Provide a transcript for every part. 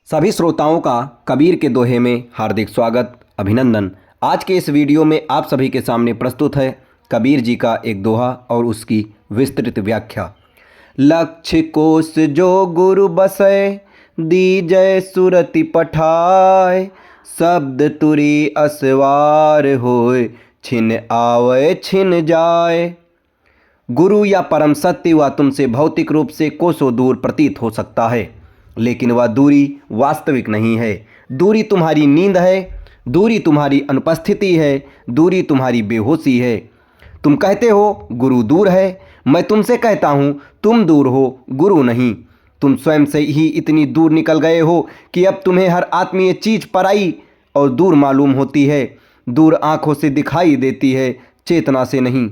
सभी श्रोताओं का कबीर के दोहे में हार्दिक स्वागत अभिनंदन। आज के इस वीडियो में आप सभी के सामने प्रस्तुत है कबीर जी का एक दोहा और उसकी विस्तृत व्याख्या। लक्ष्य कोस जो गुरु बसै, दीजय सुरति पठाय, शब्द तुरी असवार होय, छिन आवै छिन जाय। गुरु या परम सत्य वह तुमसे भौतिक रूप से कोसों दूर प्रतीत हो सकता है, लेकिन वह दूरी वास्तविक नहीं है। दूरी तुम्हारी नींद है, दूरी तुम्हारी अनुपस्थिति है, दूरी तुम्हारी बेहोशी है। तुम कहते हो गुरु दूर है, मैं तुमसे कहता हूँ तुम दूर हो, गुरु नहीं। तुम स्वयं से ही इतनी दूर निकल गए हो कि अब तुम्हें हर आत्मीय चीज पराई और दूर मालूम होती है। दूर आंखों से दिखाई देती है, चेतना से नहीं।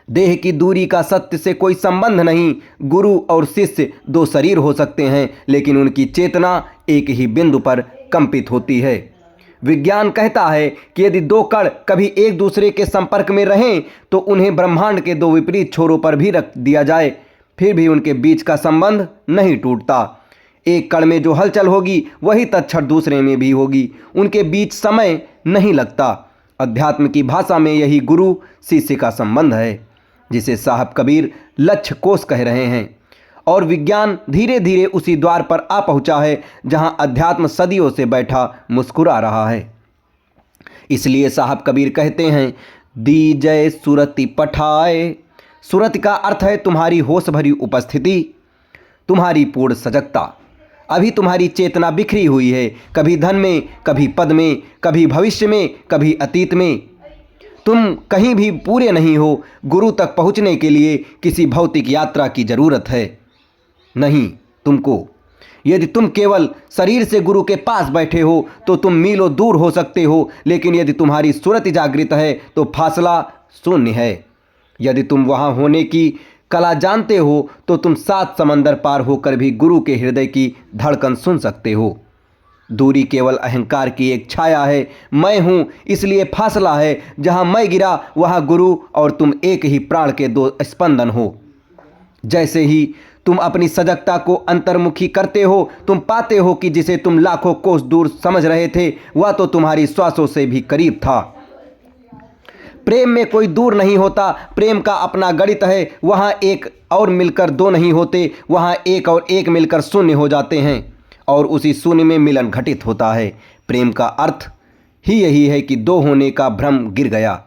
देह की दूरी का सत्य से कोई संबंध नहीं। गुरु और शिष्य दो शरीर हो सकते हैं, लेकिन उनकी चेतना एक ही बिंदु पर कंपित होती है। विज्ञान कहता है कि यदि दो कण कभी एक दूसरे के संपर्क में रहें तो उन्हें ब्रह्मांड के दो विपरीत छोरों पर भी रख दिया जाए, फिर भी उनके बीच का संबंध नहीं टूटता। एक कण में जो हलचल होगी वही तत्क्षण दूसरे में भी होगी, उनके बीच समय नहीं लगता। अध्यात्म की भाषा में यही गुरु शिष्य का संबंध है, जिसे साहब कबीर लक्ष्य कोस कह रहे हैं। और विज्ञान धीरे धीरे उसी द्वार पर आ पहुंचा है जहां अध्यात्म सदियों से बैठा मुस्कुरा रहा है। इसलिए साहब कबीर कहते हैं, दीजय सुरति पठाए। सुरति का अर्थ है तुम्हारी होश भरी उपस्थिति, तुम्हारी पूर्ण सजगता। अभी तुम्हारी चेतना बिखरी हुई है, कभी धन में, कभी पद में, कभी भविष्य में, कभी अतीत में। तुम कहीं भी पूरे नहीं हो। गुरु तक पहुंचने के लिए किसी भौतिक यात्रा की जरूरत है नहीं तुमको। यदि तुम केवल शरीर से गुरु के पास बैठे हो तो तुम मीलों दूर हो सकते हो, लेकिन यदि तुम्हारी सुरति जागृत है तो फासला शून्य है। यदि तुम वहां होने की कला जानते हो तो तुम 7 समंदर पार होकर भी गुरु के हृदय की धड़कन सुन सकते हो। दूरी केवल अहंकार की एक छाया है। मैं हूँ इसलिए फासला है। जहाँ मैं गिरा वहाँ गुरु और तुम एक ही प्राण के दो स्पंदन हो। जैसे ही तुम अपनी सजगता को अंतर्मुखी करते हो, तुम पाते हो कि जिसे तुम लाखों कोस दूर समझ रहे थे वह तो तुम्हारी श्वासों से भी करीब था। प्रेम में कोई दूर नहीं होता, प्रेम का अपना गणित है। वहाँ एक और मिलकर दो नहीं होते, वहाँ एक और एक मिलकर शून्य हो जाते हैं और उसी शून्य में मिलन घटित होता है। प्रेम का अर्थ ही यही है कि दो होने का भ्रम गिर गया।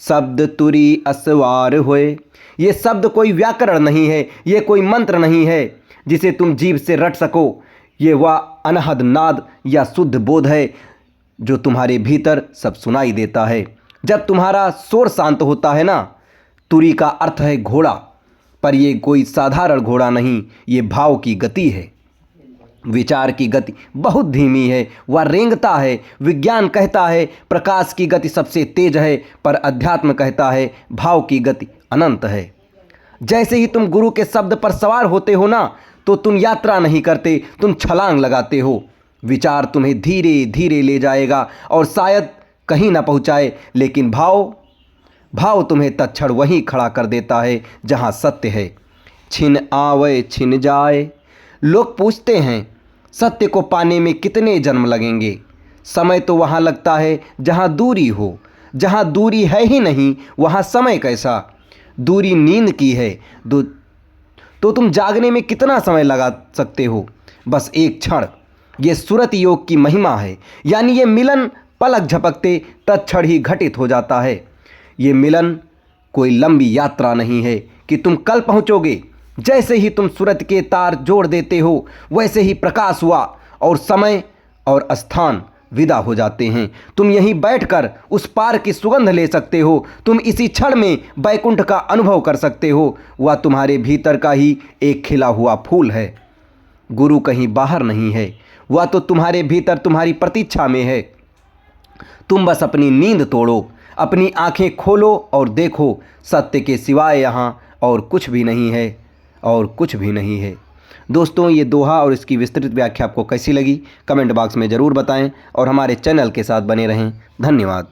शब्द तुरी असवार होए। ये शब्द कोई व्याकरण नहीं है, ये कोई मंत्र नहीं है जिसे तुम जीभ से रट सको। ये वह अनहद नाद या शुद्ध बोध है जो तुम्हारे भीतर सब सुनाई देता है। जब तुम्हारा शोर शांत होता है ना, तुरी का अर्थ है घोड़ा, पर यह कोई साधारण घोड़ा नहीं, ये भाव की गति है। विचार की गति बहुत धीमी है, वह रेंगता है। विज्ञान कहता है प्रकाश की गति सबसे तेज है, पर अध्यात्म कहता है भाव की गति अनंत है। जैसे ही तुम गुरु के शब्द पर सवार होते हो ना, तो तुम यात्रा नहीं करते, तुम छलांग लगाते हो। विचार तुम्हें धीरे धीरे ले जाएगा और शायद कहीं ना पहुंचाए, लेकिन भाव तुम्हें तत्क्षण वहीं खड़ा कर देता है जहां सत्य है। छिन आवे छिन जाए। लोग पूछते हैं सत्य को पाने में कितने जन्म लगेंगे। समय तो वहाँ लगता है जहाँ दूरी हो। जहाँ दूरी है ही नहीं वहाँ समय कैसा। दूरी नींद की है तो तुम जागने में कितना समय लगा सकते हो? बस एक क्षण। ये सुरति योग की महिमा है, यानी ये मिलन पलक झपकते तत्क्षण ही घटित हो जाता है। ये मिलन कोई लंबी यात्रा नहीं है कि तुम कल पहुँचोगे। जैसे ही तुम सूरत के तार जोड़ देते हो वैसे ही प्रकाश हुआ और समय और स्थान विदा हो जाते हैं। तुम यहीं बैठकर उस पार की सुगंध ले सकते हो। तुम इसी क्षण में बैकुंठ का अनुभव कर सकते हो। वह तुम्हारे भीतर का ही एक खिला हुआ फूल है। गुरु कहीं बाहर नहीं है, वह तो तुम्हारे भीतर तुम्हारी प्रतीक्षा में है। तुम बस अपनी नींद तोड़ो, अपनी आंखें खोलो और देखो, सत्य के सिवाय यहाँ और कुछ भी नहीं है और कुछ भी नहीं है। दोस्तों, ये दोहा और इसकी विस्तृत व्याख्या आपको कैसी लगी कमेंट बॉक्स में ज़रूर बताएं और हमारे चैनल के साथ बने रहें। धन्यवाद।